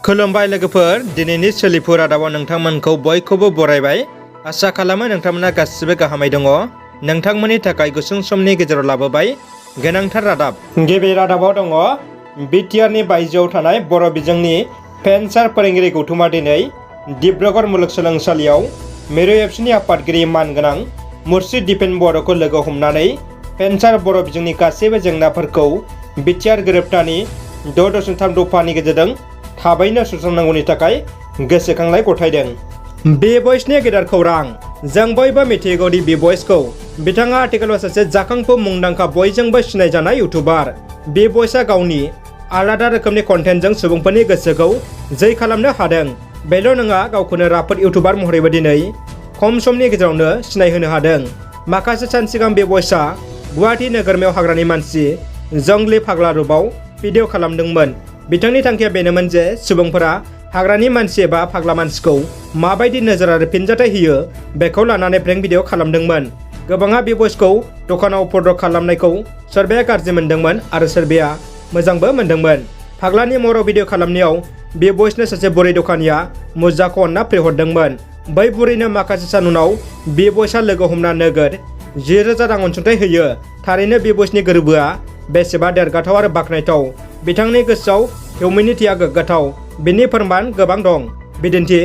खुलुमबाय लोगोफोर, दिनैनि सोलिफु रादाबाव नोंथांमोनखौ बयखौबो बरायबाय। आसा खालामो नोंथांमोना गासिबो गाहामै दङ। नोंथांमोननि थाखाय गुसुं समनि गेजेराव लाबोबाय गोनांथार रादाब। गिबि रादाबाव दङ बिटिआरनि बायजोआव थानाय बर' बिजोंनि फेन्सार फोरोंगिरि गौथुमा दिनै डिब्रुगड़ मुलुगसोलोंसालियाव मिरु एबसुनि आफादगिरि मानगोनां मुर्शिद दिपेन बर'खौ लोगो हमनानै फेन्सार बर' बिजोंनि गासैबो जेंनाफोरखौ बिटिआर गोरोबथानि 6.3 दफानि गेजेरजों थाबैनो सुस्रांनांगौनि थाखाय गोसोखांनाय गथायदों। बि बयसनि गेदेर खौरां। जों बयबो मिथिगौ दि बि बयसखौ। बिथाङा आथिखालाव सासे जाखांफु मुंदांखा बयजोंबो सिनायजानाय इउटुबार। बि बयसआ गावनि आलादा रोखोमनि कन्टेन्टजों सुबुंफोरनि गोसोखौ जै खालामनो हादों। बेल' नङा, गावखौनो राफोद इउटुबार महरैबो दिनै खम समनि गेजेरावनो सिनायहोनो हादों। माखासे सान सिगां बि बयसआ गुवाहाटी नोगोरमायाव हाग्रानि मानसि जंगली फाग्ला रुपआव भिडिअ खालामदोंमोन। बिथांनि थांखिया बेनोमोन जे सुबुंफोरा हाग्रानि मानसि एबा फाग्ला मानसिखौ माबायदि नोजोर आरो फिनजाथाय होयो बेखौ लानानै प्रेंक भिडिअ खालामदोंमोन। गोबाङा बि बयसखौ दखानाव उपद्रब खालामनायखौ सोरबाया गाज्रि मोनदोंमोन आरो सोरबाया मोजांबो मोनदोंमोन। फाग्लानि महराव भिडिअ खालामनायाव बि बयसनो सासे बुरै दखानिया मुजाखौ अनना फ्रिहरदोंमोन। बै बुरैनो माखासे सान उनाव बि बयसआ लोगो हमना नोगोद 10,000 रां अनसुंथाइ होयो। थारैनो बि बयसनि गोर्बोआ बेसेबा देरगाथाव आरो बाख्नायथाव। बिथांनि गोसोआव हिउमेनिटिया गोग्गाथाव। बिनि फोरमान गोबां दं। बिदिन्थि,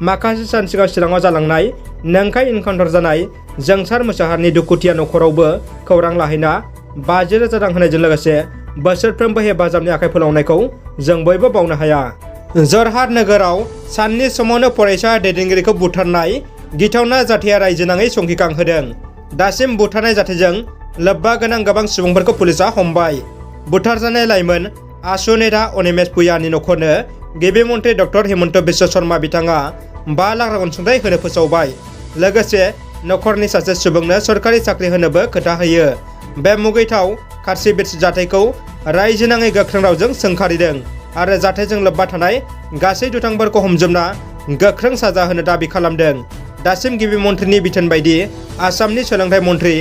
माखासे सान सिगां चिराङाव जालांनाय नंखाय इनकाउन्टार जानाय जोंसार मोसाहारिनि दुखुथिया नखरावबो खौरां लाहैना 50,000 रां होनायजों लोगोसे बोसोरफ्रोमबो हेफाजाबनि आखाइ फोलावनायखौ जों बयबो बावनो हाया। जरहाट नोगोराव साननि समावनो फरायसा दैदेनगिरिखौ बुथारनाय गिथावना जाथाया रायजो नाङै संखिखांहोदों। दासिम बुथारनाय जाथायजों लोब्बा गोनां गोबां सुबुंफोरखौ पुलिसआ हमबाय। बुथारजानाय लाइमोन आशु नेहा अनिमेश भुयानि नखरनो गिबि मन्थ्रि डक्टर हिमन्त बिश्व शर्मा बिथाङा 5 लाख रां अनसुंथाइ होनो फोसावबाय। लोगोसे नखरनि सासे सुबुंनो सरकारि साख्रि होनोबो खोथा होयो। बे मुगैथाव खारसि बिरसि जाथायखौ रायजो नाङै गोख्रों रावजों सोंखारिदों आरो जाथायजों लोब्बा थानाय गासै दुथांफोरखौ हमजोबना गोख्रों साजा होनो दाबि खालामदों। दासिम गिबि मन्थ्रिनि बिथोन बायदि आसामनि सोलोंथाइ मन्थ्रि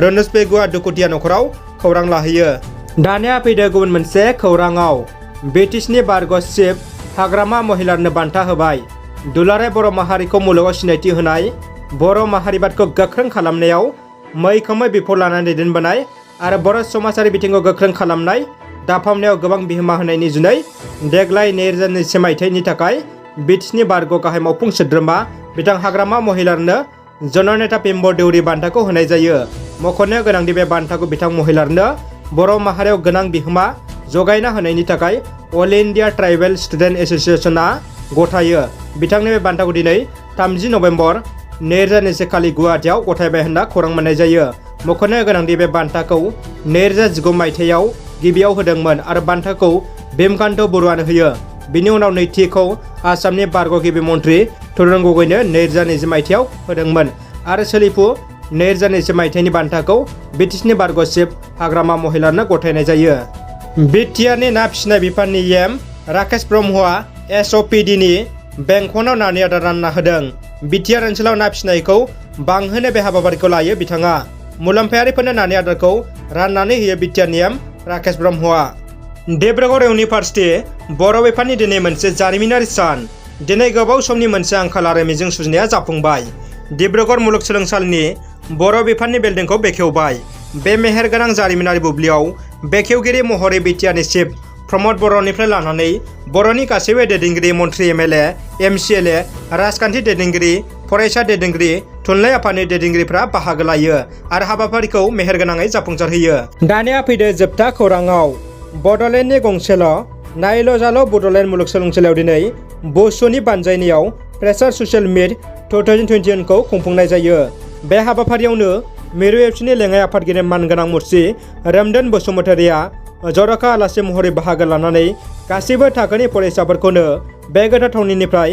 रनोज पेगुआ दुखुथिया नखराव खौरां लाहैयो। दानिया फैदो गुबुन मोनसे खौराङाव। ब्रिटिशनि बारग' चिफ हाग्रामा महिलारनो बान्था होबाय। दुलाराय बर' माहारिखौ मुलुगाव सिनायथि होनाय, बर' माहारिबादखौ गोख्रों खालामनायाव मैखोमै बिफाव लानानै दैदेनबोनाय आरो बर' समाजारि बिथिंखौ गोख्रों खालामनाय दाफामनायाव गोबां बिहोमा होनायनि जुनै देग्लाय 2020 मायथाइनि थाखाय ब्रिटिशनि बारग' गाहाय मावफुं सोद्रोमा बिथां हाग्रामा महिलारनो जननेता पिम्बर देउरि बान्थाखौ होनाय जायो। मख'नो गोनांदि बे बान्थाखौ बिथां महिलारनो बर' माहारियाव गोनां बिहोमा जगायना होनायनि थाखाय अल इन्डिया ट्राइबेल स्टुडेन्ट एस'सिएशनआ गथायो। बिथांनि बे बान्थाखौ दिनै 30 नभेम्बर 2020 खालि गुवाहाटीआव गथायबाय होनना खौरां मोननाय जायो। मख'नो गोनांदि बे बान्थाखौ 2019 मायथाइयाव गिबियाव होदोंमोन आरो बान्थाखौ भीमकान्त बरुवानो होयो। बिनि उनाव नैथिखौ आसामनि बारग' गिबि मन्थ्रि तरुण गगैनो 2020 मायथाइयाव होदोंमोन आरो सोलिफु 2020 मायथाइनि बान्थाखौ ब्रिटिशनि बारग' चिफ हाग्रामा महिलारनो गथायनाय जायो। बिटिआरनि ना फिसिनाय बिफाननि एम राकेश ब्रह्मआ एसअपिडिनि बेंखनाव नानि आदार रानना होदों। बिटिआर ओनसोलाव ना फिसिनायखौ बांहोनो बे हाबाफारिखौ लायो बिथाङा। मुलाम्फायारिफोरनो नानि आदारखौ राननानै होयो बिटिआरनि एम राकेश ब्रह्मआ। डिब्रुगड़ इउनिभार्सिटि बर' बिफाननि दिनै मोनसे जारिमिनारि सान। दिनै गोबाव समनि मोनसे आंखाल आरो मिजिं सुजुनाया जाफुंबाय। डिब्रुगड़ मुलुगसोलोंसालिनि बर' बिफाननि बिल्डिंखौ बेखेवबाय। बे मेहेरगोनां जारिमिनारि बुब्लियाव बेखेवगिरि महरै बिटिआरनि चिफ प्रमद बर'निफ्राय लानानै बर'नि गासैबो दैदेनगिरि, मन्थ्रि, एमएलए, एमसिएलए, राजखान्थि दैदेनगिरि, फरायसा दैदेनगिरि, थुनलाइ आफादनि दैदेनगिरिफ्रा बाहागो लायो आरो हाबाफारिखौ मेहेरगोनाङै जाफुंसारहोयो। दानिया फैदो जोबथा खौराङाव। बड'लेण्डनि गंसेल' नायल' जाल' बड'लेण्ड मुलुगसोलोंसालियाव दिनै बसुनि बानजायनायाव फ्रेशार ससियेल मिट 2021 खौ खुंफुंनाय जायो। बे हाबाफारियावनो मिरु एबसुनि लेङाइ आफादगिरि मानगोनां मुर्शि रोमदोन बसुमतारिया जर'खा आलासि महरै बाहागो लानानै गासैबो थाखोनि फरायसाफोरखौनो बे गोथार थावनिनिफ्राय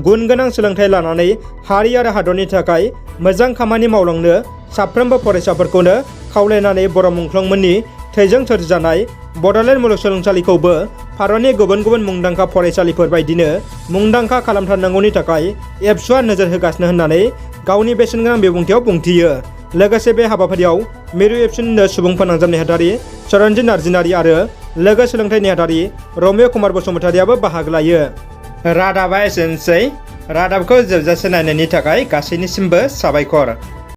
गुन गोनां सोलोंथाइ लानानै हारि आरो हादरनि थाखाय मोजां खामानि मावलांनो साफ्रोमबो फरायसाफोरखौनो खावलायनानै बर' मुंख्लंमोननि थैजों सोरजिजानाय बड'लेण्ड मुलुगसोलोंसालिखौबो भारतनि गुबुन गुबुन मुंदांखा फरायसालिफोर बायदिनो मुंदांखा खालामथारनांगौनि थाखाय एबसुआ नोजोर होगासिनो होननानै गावनि बेसेनगोनां बिबुंथियाव बुंथियो। लोगोसे बे हाबाफारियाव मिरु एबसुनिनो सुबुं फोनांजाब नेहाथारि चरणजित नार्जीनारी आरो लोगो सोलोंथाइ नेहाथारि रमेश कुमार बसुमतारियाबो बाहागो लायो। रादाबा एसेनोसै। रादाबखौ जोबजासे नायनायनि थाखाय गासैनिसिमबो साबायखर।